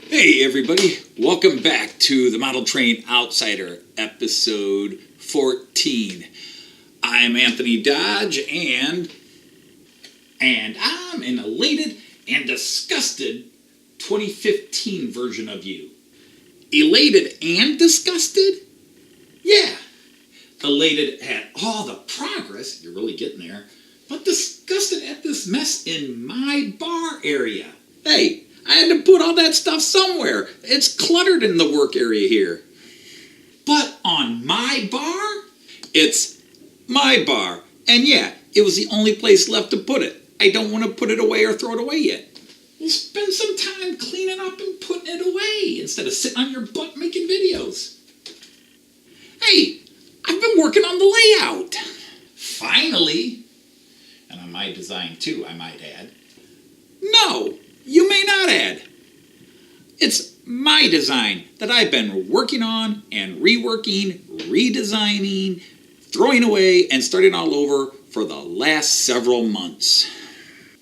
Hey everybody, welcome back to the Model Train Outsider, episode 14. I'm Anthony Dodge, and I'm an elated and disgusted 2015 version of you. Elated and disgusted? Yeah. Elated at all the progress, you're really getting there, but disgusted at this mess in my bar area. Hey, I had to put all that stuff somewhere. It's cluttered in the work area here. But on my bar, it's my bar. And yeah, it was the only place left to put it. I don't want to put it away or throw it away yet. We'll spend some time cleaning up and putting it away instead of sitting on your butt making videos. Hey, I've been working on the layout. Finally. And on my design too, I might add. No. You may not add. It's my design that I've been working on and reworking, redesigning, throwing away, and starting all over for the last several months.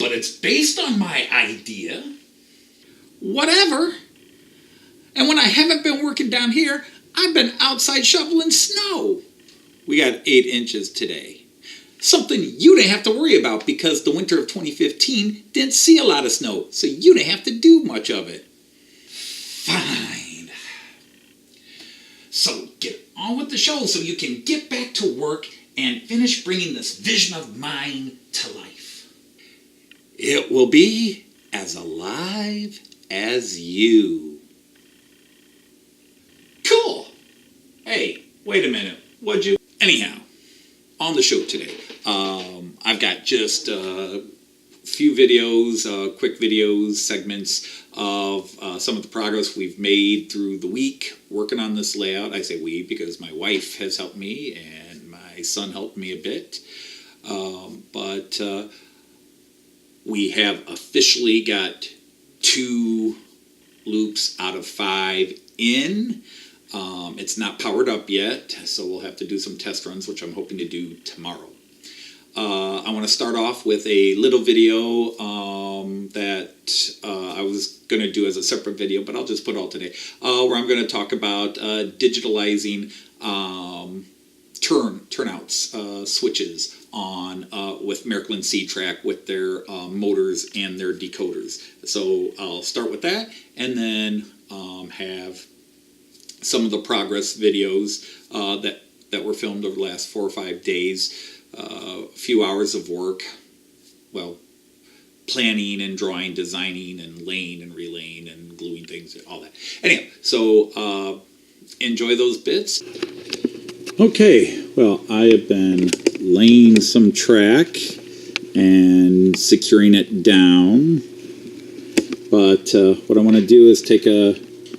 But it's based on my idea. Whatever. And when I haven't been working down here, I've been outside shoveling snow. We got 8 inches today. Something you didn't have to worry about because the winter of 2015 didn't see a lot of snow, so you didn't have to do much of it. Fine. So get on with the show so you can get back to work and finish bringing this vision of mine to life. It will be as alive as you. Cool. Hey, wait a minute. What'd you... Anyhow, on the show today, I've got just a few videos, quick videos, segments of some of the progress we've made through the week working on this layout. I say we because my wife has helped me and my son helped me a bit. But we have officially got 2 loops out of 5 in. It's not powered up yet, so we'll have to do some test runs, which I'm hoping to do tomorrow. I want to start off with a little video that I was going to do as a separate video, but I'll just put all today, where I'm going to talk about digitalizing Turnouts switches on with Märklin C-Track with their motors and their decoders. So I'll start with that, and then have some of the progress videos that were filmed over the last 4 or 5 days. A few hours of work, well, planning and drawing, designing and laying and relaying and gluing things, all that. Anyway, so enjoy those bits. Okay, well, I have been laying some track and securing it down, but what I want to do is take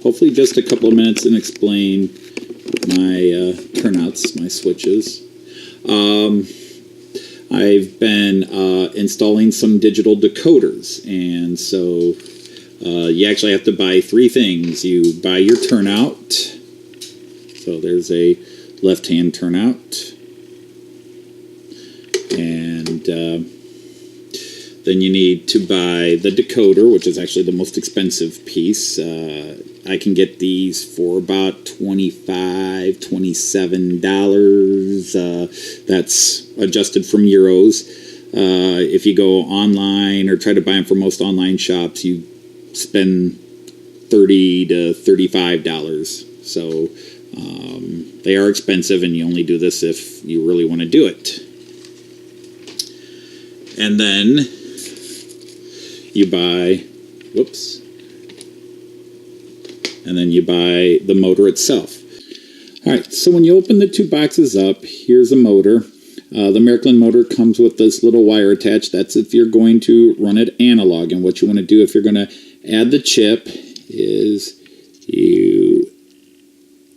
hopefully just a couple of minutes and explain my turnouts, my switches. I've been installing some digital decoders, and so you actually have to buy 3 things. You buy your turnout, so there's a left-hand turnout, and then you need to buy the decoder, which is actually the most expensive piece. I can get these for about $25, $27. That's adjusted from euros. If you go online or try to buy them from most online shops, you spend $30 to $35. So they are expensive, and you only do this if you really want to do it. And then you buy, and then you buy the motor itself. All right, so when you open the 2 boxes up, here's a motor. The Märklin motor comes with this little wire attached. That's if you're going to run it analog. And what you want to do if you're going to add the chip is you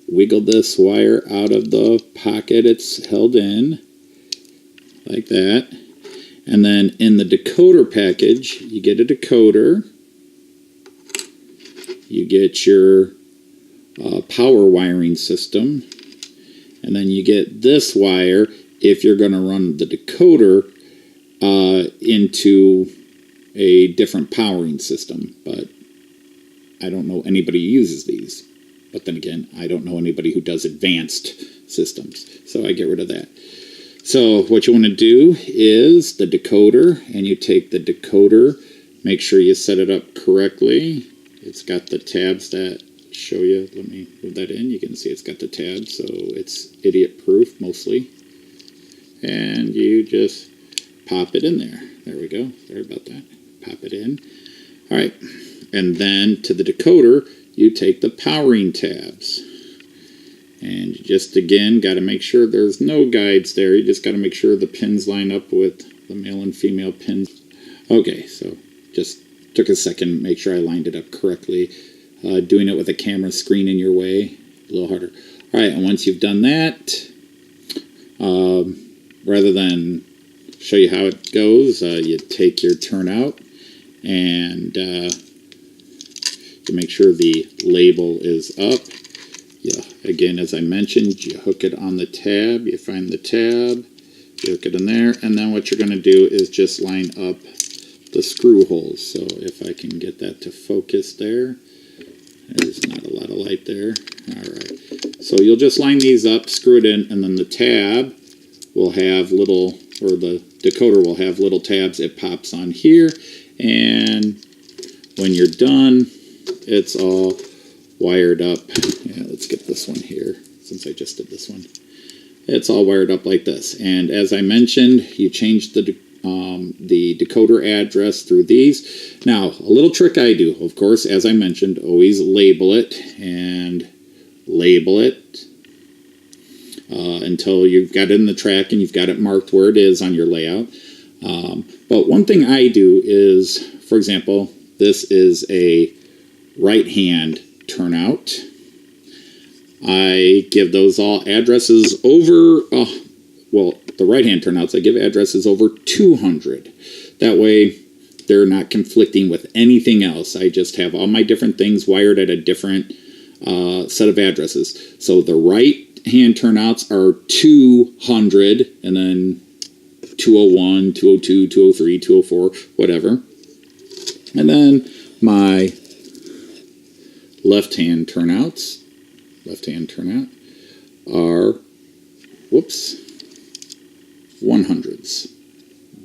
wiggle this wire out of the pocket it's held in, like that. And then in the decoder package, you get a decoder. You get your power wiring system. And then you get this wire if you're going to run the decoder into a different powering system. But I don't know anybody who uses these. But then again, I don't know anybody who does advanced systems. So I get rid of that. So what you want to do is the decoder, and you take the decoder, make sure you set it up correctly. It's got the tabs that show you. Let me move that in. You can see it's got the tabs, so it's idiot-proof mostly. And you just pop it in there. There we go. Sorry about that. Pop it in. All right. And then to the decoder, you take the powering tabs. And you just, again, got to make sure there's no guides there. You just got to make sure the pins line up with the male and female pins. Okay, so just took a second, make sure I lined it up correctly. Doing it with a camera screen in your way, a little harder. All right, and once you've done that, rather than show you how it goes, you take your turnout and to make sure the label is up. Yeah, again, as I mentioned, you hook it on the tab, you find the tab, you hook it in there, and then what you're going to do is just line up the screw holes. So if I can get that to focus there, there's not a lot of light there. All right, so you'll just line these up, screw it in, and then the tab will have little, or the decoder will have little tabs. It pops on here, and when you're done, it's all wired up. Yeah, let's get this one here, since I just did this one. It's all wired up like this. And as I mentioned, you change the decoder address through these. Now, a little trick I do, of course, as I mentioned, always label it and label it until you've got it in the track and you've got it marked where it is on your layout. But one thing I do is, for example, this is a right-hand turnout. I give those all addresses over, well, the right-hand turnouts, I give addresses over 200. That way, they're not conflicting with anything else. I just have all my different things wired at a different set of addresses. So the right-hand turnouts are 200, and then 201, 202, 203, 204, whatever. And then my left-hand turnouts, left-hand turnout, are, whoops, 100s.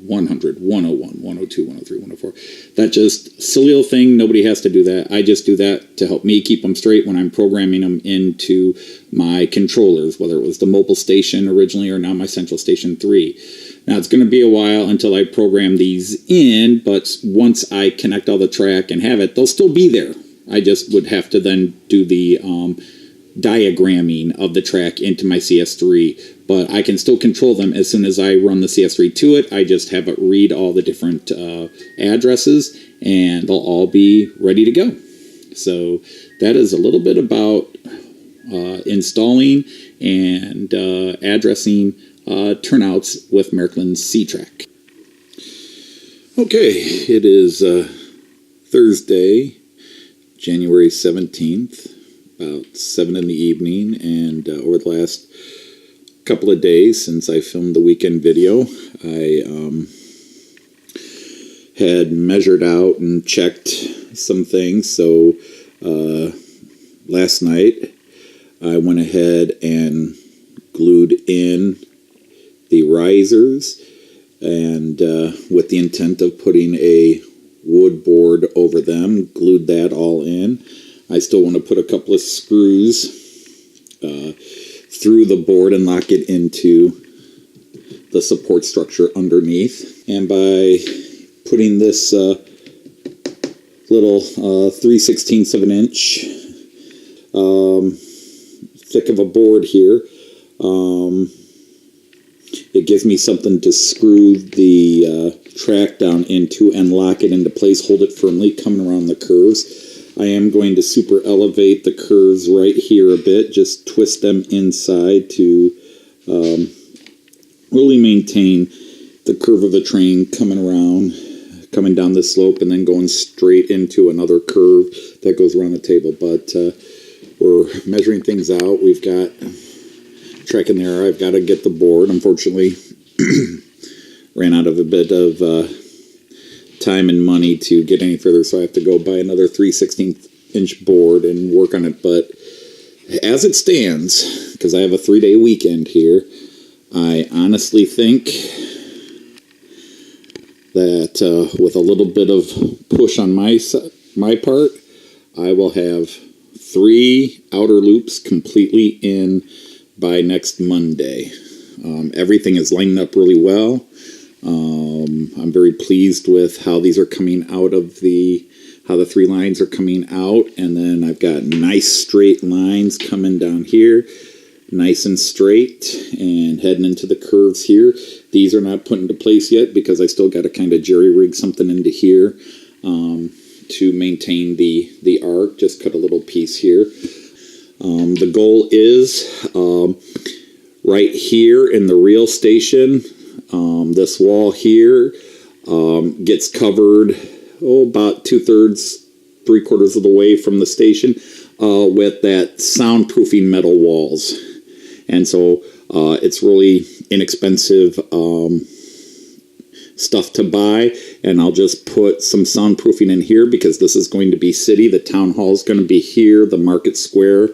100, 101, 102, 103, 104. That's just a silly little thing. Nobody has to do that. I just do that to help me keep them straight when I'm programming them into my controllers, whether it was the mobile station originally or now my Central Station 3. Now, it's going to be a while until I program these in, but once I connect all the track and have it, they'll still be there. I just would have to then do the diagramming of the track into my CS3, but I can still control them as soon as I run the CS3 to it. I just have it read all the different addresses, and they'll all be ready to go. So that is a little bit about installing and addressing turnouts with Märklin C-Track. Okay, it is Thursday, January 17th. About 7 in the evening, and over the last couple of days since I filmed the weekend video, I had measured out and checked some things. So last night I went ahead and glued in the risers, and with the intent of putting a wood board over them, glued that all in. I still want to put a couple of screws through the board and lock it into the support structure underneath. And by putting this little 3/16 of an inch thick of a board here, it gives me something to screw the track down into and lock it into place, hold it firmly coming around the curves. I am going to super elevate the curves right here a bit, just twist them inside to really maintain the curve of the train coming around, coming down this slope and then going straight into another curve that goes around the table. But we're measuring things out. We've got track in there. I've got to get the board. Unfortunately, ran out of a bit of time and money to get any further, so I have to go buy another 3/16 6-inch board and work on it. But as it stands, because I have a 3-day weekend here, I honestly think that with a little bit of push on my part, I will have 3 outer loops completely in by next Monday. Everything is lining up really well. I'm very pleased with how these are coming out of how the 3 lines are coming out. And then I've got nice straight lines coming down here, nice and straight, and heading into the curves here. These are not put into place yet because I still got to kind of jerry rig something into here to maintain the arc. Just cut a little piece here. The goal is right here in the rail station, this wall here gets covered about 2/3, 3/4 of the way from the station with that soundproofing metal walls. And so it's really inexpensive stuff to buy, and I'll just put some soundproofing in here because this is going to be city. The town hall is going to be here, the market square.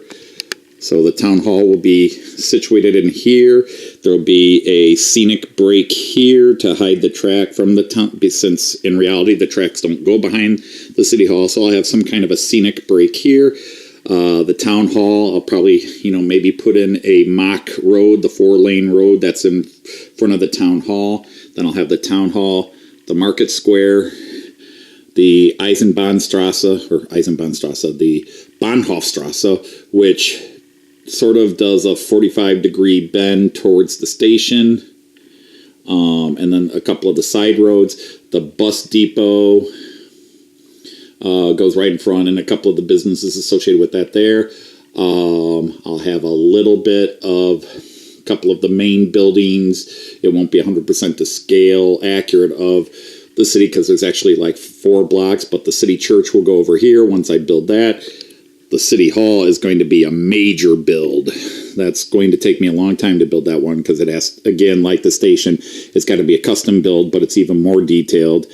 So the town hall will be situated in here. There'll be a scenic break here to hide the track from the town, since in reality the tracks don't go behind the city hall. So I'll have some kind of a scenic break here. The town hall, I'll probably, maybe put in a mock road, the 4-lane road that's in front of the town hall. Then I'll have the town hall, the market square, the Eisenbahnstrasse, the Bahnhofstrasse, which sort of does a 45-degree bend towards the station, and then a couple of the side roads. The bus depot goes right in front, and a couple of the businesses associated with that there. I'll have a little bit of a couple of the main buildings. It won't be 100% to scale accurate of the city because there's actually like 4 blocks, but the city church will go over here once I build that. The city hall is going to be a major build. That's going to take me a long time to build that one because it has, again, like the station, it's got to be a custom build, but it's even more detailed.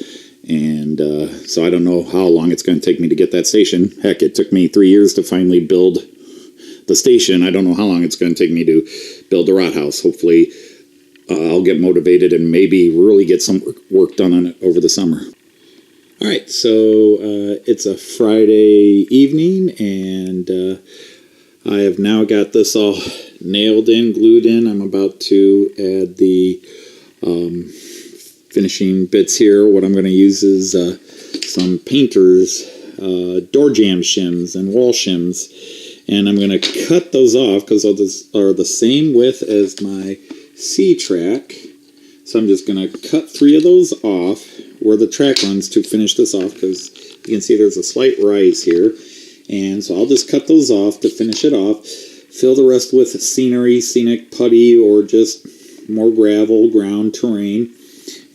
And so I don't know how long it's going to take me to get that station. Heck, it took me 3 years to finally build the station. I don't know how long it's going to take me to build the rot house. Hopefully I'll get motivated and maybe really get some work done on it over the summer. All right, so it's a Friday evening, and I have now got this all nailed in, glued in. I'm about to add the finishing bits here. What I'm going to use is some painters, door jamb shims and wall shims, and I'm going to cut those off because those are the same width as my C-track. So I'm just going to cut 3 of those off where the track runs to finish this off, because you can see there's a slight rise here. And so I'll just cut those off to finish it off, fill the rest with scenery, scenic putty, or just more gravel, ground terrain.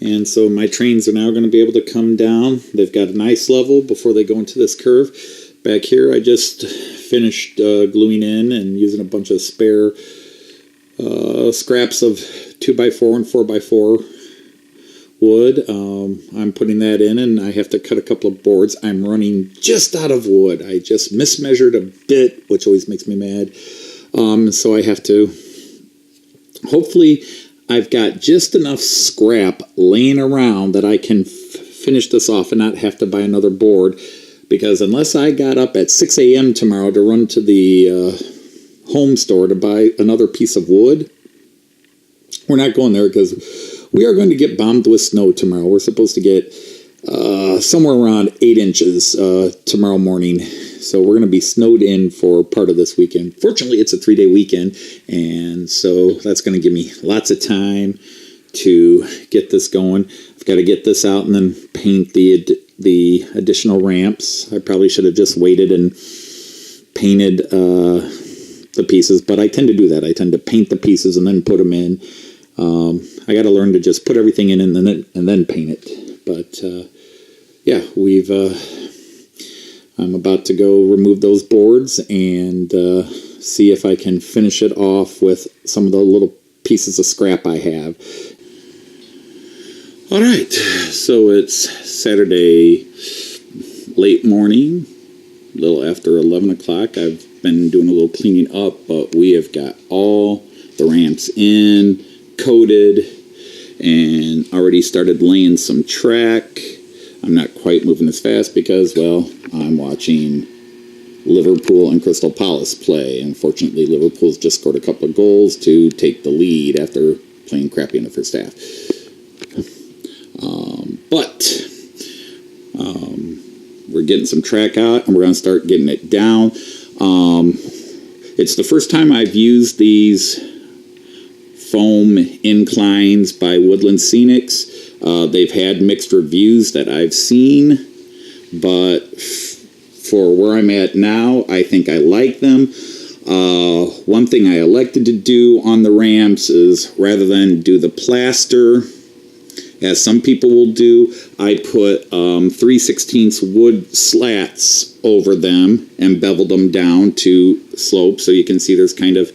And so my trains are now going to be able to come down. They've got a nice level before they go into this curve. Back here I just finished gluing in and using a bunch of spare scraps of 2x4 and 4x4 wood. I'm putting that in, and I have to cut a couple of boards. I'm running just out of wood. I just mismeasured a bit, which always makes me mad. So I have to, hopefully I've got just enough scrap laying around that I can finish this off and not have to buy another board, because unless I got up at 6 a.m. tomorrow to run to the home store to buy another piece of wood, we're not going there, because we are going to get bombed with snow tomorrow. We're supposed to get somewhere around 8 inches tomorrow morning. So we're going to be snowed in for part of this weekend. Fortunately, it's a 3-day weekend, and so that's going to give me lots of time to get this going. I've got to get this out and then paint the additional ramps. I probably should have just waited and painted the pieces, but I tend to do that. I tend to paint the pieces and then put them in. I got to learn to just put everything in and then paint it. But yeah, I'm about to go remove those boards and see if I can finish it off with some of the little pieces of scrap I have. All right, so it's Saturday late morning, a little after 11 o'clock. I've been doing a little cleaning up, but we have got all the ramps in, coated, and already started laying some track. I'm not quite moving as fast because, well, I'm watching Liverpool and Crystal Palace play. Unfortunately, Liverpool's just scored a couple of goals to take the lead after playing crappy in the first half. We're getting some track out, and we're going to start getting it down. It's the first time I've used these foam inclines by Woodland Scenics. They've had mixed reviews that I've seen, but for where I'm at now, I think I like them. One thing I elected to do on the ramps is, rather than do the plaster, as some people will do, I put 3/16 wood slats over them and beveled them down to slope. So you can see there's kind of,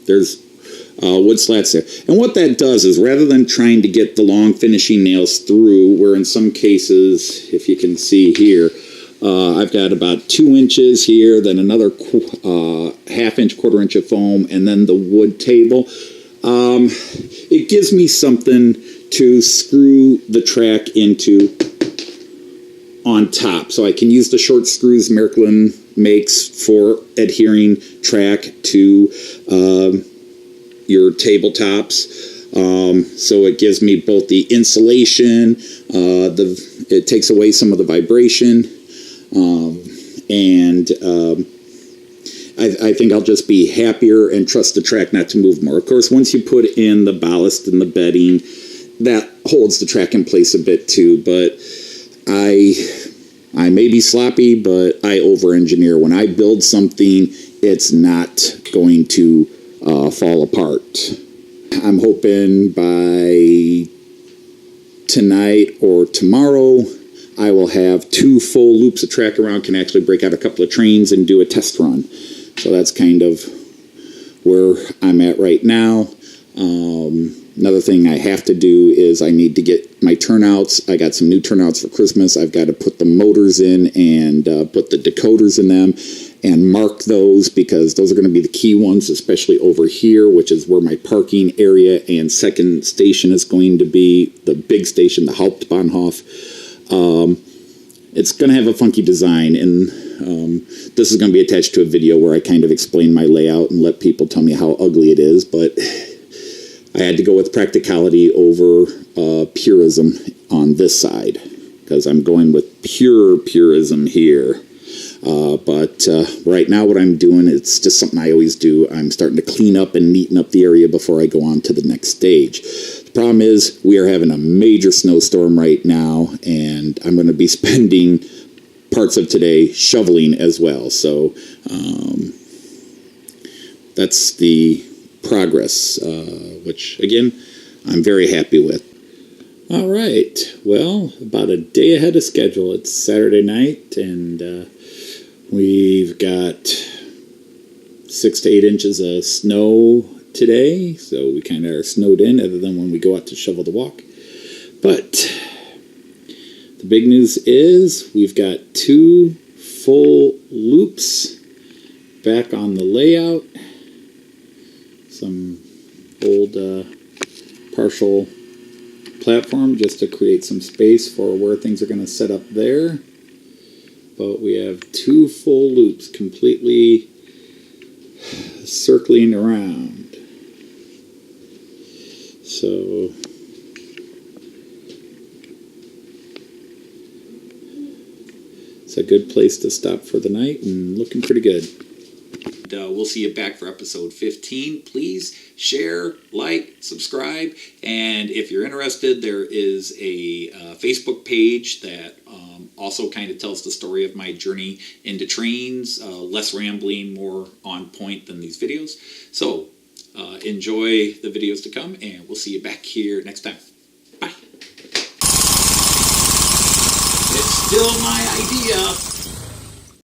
there's wood slats there. And what that does is, rather than trying to get the long finishing nails through, where in some cases, if you can see here, I've got about 2 inches here, then another half inch, quarter inch of foam, and then the wood table. It gives me something to screw the track into on top. So I can use the short screws Märklin makes for adhering track to your tabletops. So it gives me both the insulation, it takes away some of the vibration, I think I'll just be happier and trust the track not to move more. Of course, once you put in the ballast and the bedding, that holds the track in place a bit too. But I may be sloppy, but I over-engineer. When I build something, it's not going to fall apart. I'm hoping by tonight or tomorrow, I will have 2 full loops of track around, can actually break out a couple of trains and do a test run. So that's kind of where I'm at right now. Another thing I have to do is I need to get my turnouts. I got some new turnouts for Christmas. I've got to put the motors in and put the decoders in them and mark those, because those are going to be the key ones, especially over here, which is where my parking area and second station is going to be, the big station, the Hauptbahnhof. It's going to have a funky design, and this is going to be attached to a video where I kind of explain my layout and let people tell me how ugly it is, but I had to go with practicality over purism on this side, because I'm going with pure purism here. But right now what I'm doing, it's just something I always do. I'm starting to clean up and neaten up the area before I go on to the next stage. The problem is we are having a major snowstorm right now, and I'm going to be spending parts of today shoveling as well. So that's the progress, which, again, I'm very happy with. All right. Well, about a day ahead of schedule. It's Saturday night, and we've got 6 to 8 inches of snow today, so we kind of are snowed in, other than when we go out to shovel the walk. But the big news is we've got 2 full loops back on the layout. Some old partial platform just to create some space for where things are going to set up there. But we have 2 full loops completely circling around. So it's a good place to stop for the night, and looking pretty good. We'll see you back for episode 15. Please share, like, subscribe, and if you're interested, there is a Facebook page that also kind of tells the story of my journey into trains, less rambling, more on point than these videos. So enjoy the videos to come, and we'll see you back here next time. Bye. It's still my idea.